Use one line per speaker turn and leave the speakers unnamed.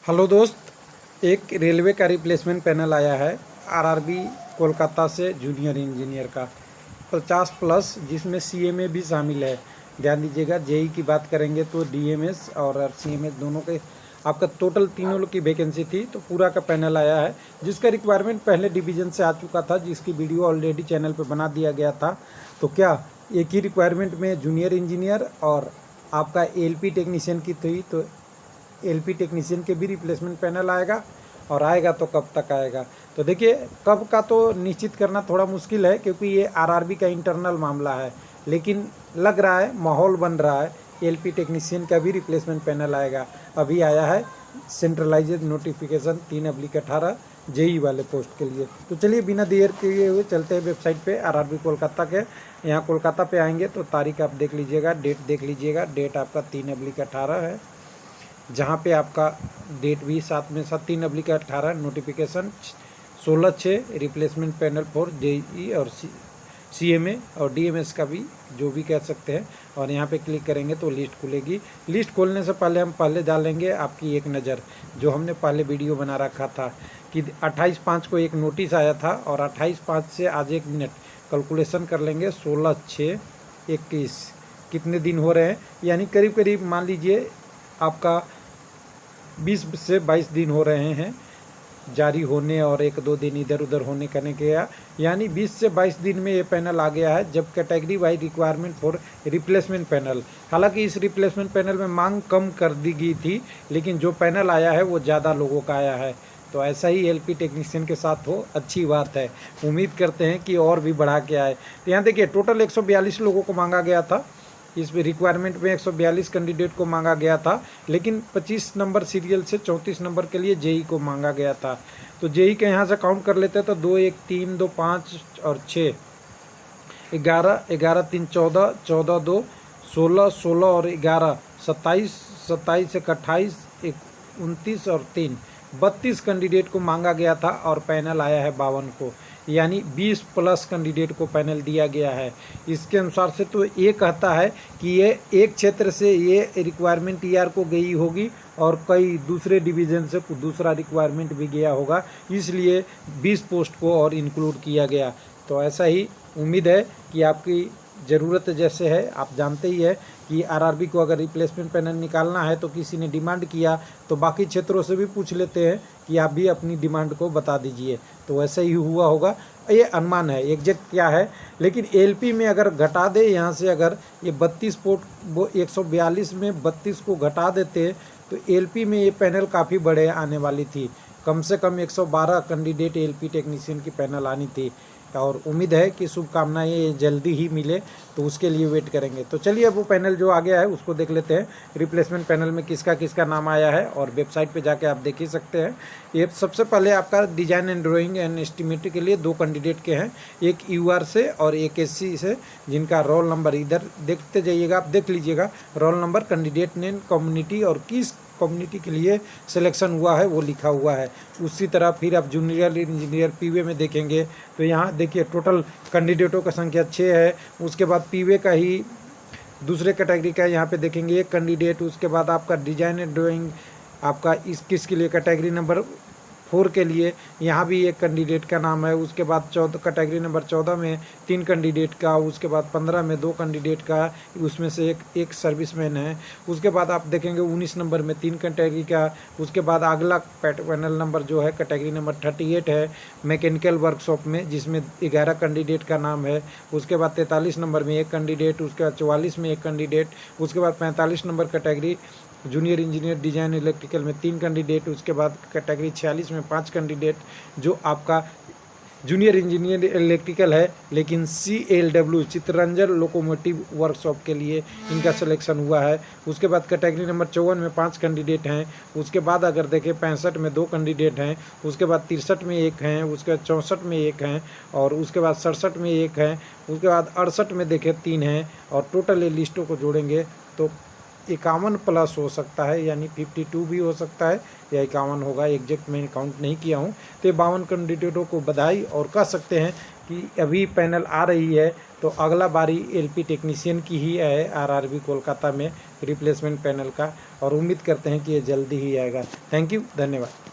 Hello दोस्त, एक railway का रिप्लेसमेंट पैनल आया है आरआरबी कोलकाता से जूनियर इंजीनियर का 50 प्लस, जिसमें सीएमए भी शामिल है। ध्यान दीजिएगा, जेई की बात करेंगे तो डीएमएस और सीएमए दोनों के आपका टोटल तीनों लोग की वैकेंसी थी, तो पूरा का पैनल आया है जिसका रिक्वायरमेंट पहले डिवीज़न से आ चुका था, जिसकी वीडियो ऑलरेडी चैनल पर बना दिया गया था। तो क्या एक ही रिक्वायरमेंट में जूनियर इंजीनियर और आपका एलपी टेक्नीशियन की थी, तो एलपी टेक्नीशियन के भी रिप्लेसमेंट पैनल आएगा, और आएगा तो कब तक आएगा। तो देखिए, कब का तो निश्चित करना थोड़ा मुश्किल है क्योंकि ये आरआरबी का इंटरनल मामला है, लेकिन लग रहा है, माहौल बन रहा है, एलपी टेक्नीशियन का भी रिप्लेसमेंट पैनल आएगा। अभी आया है सेंट्रलाइज्ड नोटिफिकेशन 3/18 जेई वाले पोस्ट के लिए। तो चलिए बिना देर किए हुए चलते हैं वेबसाइट पे आरआरबी कोलकाता के। यहाँ कोलकाता पे आएंगे तो तारीख आप देख लीजिएगा, डेट देख लीजिएगा। डेट आपका 3/18 है, जहाँ पे आपका डेट भी साथ में साथ 3/18 notification 16/6 replacement panel for JE और सीएमए और डीएमएस का भी, जो भी कह सकते हैं। और यहाँ पे क्लिक करेंगे तो लिस्ट खुलेगी। लिस्ट खोलने से पहले हम पहले डालेंगे आपकी एक नज़र, जो हमने पहले वीडियो बना रखा था कि 28/5 को एक नोटिस आया था, और 28/5 से आज 1 मिनट कैलकुलेशन कर लेंगे। 16/6/21 कितने दिन हो रहे हैं, यानी करीब करीब मान लीजिए आपका 20 से 22 दिन हो रहे हैं जारी होने, और 1-2 दिन इधर उधर होने करने के, यानी 20 से 22 दिन में ये पैनल आ गया है। जब category wise requirement for replacement panel, हालांकि इस रिप्लेसमेंट पैनल में मांग कम कर दी गई थी, लेकिन जो पैनल आया है वो ज़्यादा लोगों का आया है। तो ऐसा ही एलपी टेक्नीशियन के साथ हो, अच्छी बात है। उम्मीद करते हैं कि और भी बढ़ा के आए। तो यहाँ देखिए, टोटल 142 लोगों को मांगा गया था। इस रिक्वायरमेंट में 142 कैंडिडेट को मांगा गया था, लेकिन 25 नंबर सीरियल से 34 नंबर के लिए जेई को मांगा गया था। तो जेई के यहाँ से काउंट कर लेते हैं तो 2 1 3 2 5 और 6 11 11 3 14 14 2 16 16 और 11 27 27 1 28 29 और 3 32 कैंडिडेट को मांगा गया था, और पैनल आया है 52 को, यानी 20 प्लस कैंडिडेट को पैनल दिया गया है। इसके अनुसार से तो ये कहता है कि ये एक क्षेत्र से ये रिक्वायरमेंट ईआर को गई होगी, और कई दूसरे डिवीज़न से दूसरा रिक्वायरमेंट भी गया होगा, इसलिए 20 पोस्ट को और इंक्लूड किया गया। तो ऐसा ही उम्मीद है कि आपकी ज़रूरत जैसे है, आप जानते ही है कि आरआरबी को अगर रिप्लेसमेंट पैनल निकालना है तो किसी ने डिमांड किया तो बाकी क्षेत्रों से भी पूछ लेते हैं कि आप भी अपनी डिमांड को बता दीजिए। तो वैसे ही हुआ होगा, ये अनुमान है, एग्जैक्ट क्या है। लेकिन एलपी में अगर घटा दे, यहाँ से अगर ये 32 पोस्ट, वो 142 में 32 को घटा देते तो एलपी में ये पैनल काफ़ी बड़े आने वाली थी। कम से कम 112 कैंडिडेट एलपी टेक्नीशियन की पैनल आनी थी, और उम्मीद है कि शुभकामनाएं जल्दी ही मिले, तो उसके लिए वेट करेंगे। तो चलिए, अब वो पैनल जो आ गया है उसको देख लेते हैं। रिप्लेसमेंट पैनल में किसका किसका नाम आया है, और वेबसाइट पे जाके आप देख ही सकते हैं। ये सबसे पहले आपका design and drawing and estimate के लिए 2 कैंडिडेट के हैं, एक यूआर से और एक एससी से, जिनका रोल नंबर इधर देखते जाइएगा, आप देख लीजिएगा। Roll number, candidate name, community और किस कम्युनिटी के लिए सिलेक्शन हुआ है वो लिखा हुआ है। उसी तरह फिर आप जूनियर इंजीनियर पीवे में देखेंगे तो यहाँ देखिए टोटल कैंडिडेटों का संख्या 6 है। उसके बाद पीवे का ही दूसरे कैटेगरी का यहाँ पे देखेंगे 1 कैंडिडेट। उसके बाद आपका डिजाइन एंड ड्राइंग आपका इस किसके लिए, कैटेगरी नंबर 4 के लिए, यहाँ भी एक कैंडिडेट का नाम है। उसके बाद कैटेगरी नंबर 14 में 3 कैंडिडेट का, उसके बाद 15 में 2 कैंडिडेट का, उसमें से एक सर्विसमैन है। उसके बाद आप देखेंगे 19 नंबर में 3 कैटेगरी का। उसके बाद अगला पैनल नंबर जो है कैटेगरी नंबर 38 है मैकेनिकल वर्कशॉप में, जिसमें 11 कैंडिडेट का नाम है। उसके बाद 43 नंबर में 1 कैंडिडेट, उसके बाद 44 में 1 कैंडिडेट, उसके बाद 45 number category junior engineer design electrical में 3 कैंडिडेट, उसके बाद कैटेगरी 46 में 5 कैंडिडेट, जो आपका जूनियर इंजीनियर इलेक्ट्रिकल है, लेकिन CLW चित्ररंजन लोकोमोटिव वर्कशॉप के लिए इनका सिलेक्शन हुआ है। उसके बाद कैटेगरी नंबर 54 में 5 कैंडिडेट हैं। उसके बाद अगर देखें 65 में 2 कैंडिडेट हैं। उसके बाद 63 में 1 हैं। उसके बाद 64 में 1 हैं, और उसके बाद 67 में 1 हैं। उसके बाद 68 में देखें 3 हैं, और टोटल ये लिस्टों को जोड़ेंगे तो 51 प्लस हो सकता है, यानी 52 भी हो सकता है या 51 होगा, एग्जैक्ट मैंने काउंट नहीं किया हूँ। तो 52 कैंडिडेटों को बधाई, और कह सकते हैं कि अभी पैनल आ रही है तो अगला बारी एलपी टेक्नीशियन की ही है आरआरबी कोलकाता में रिप्लेसमेंट पैनल का, और उम्मीद करते हैं कि ये जल्दी ही आएगा। थैंक यू, धन्यवाद।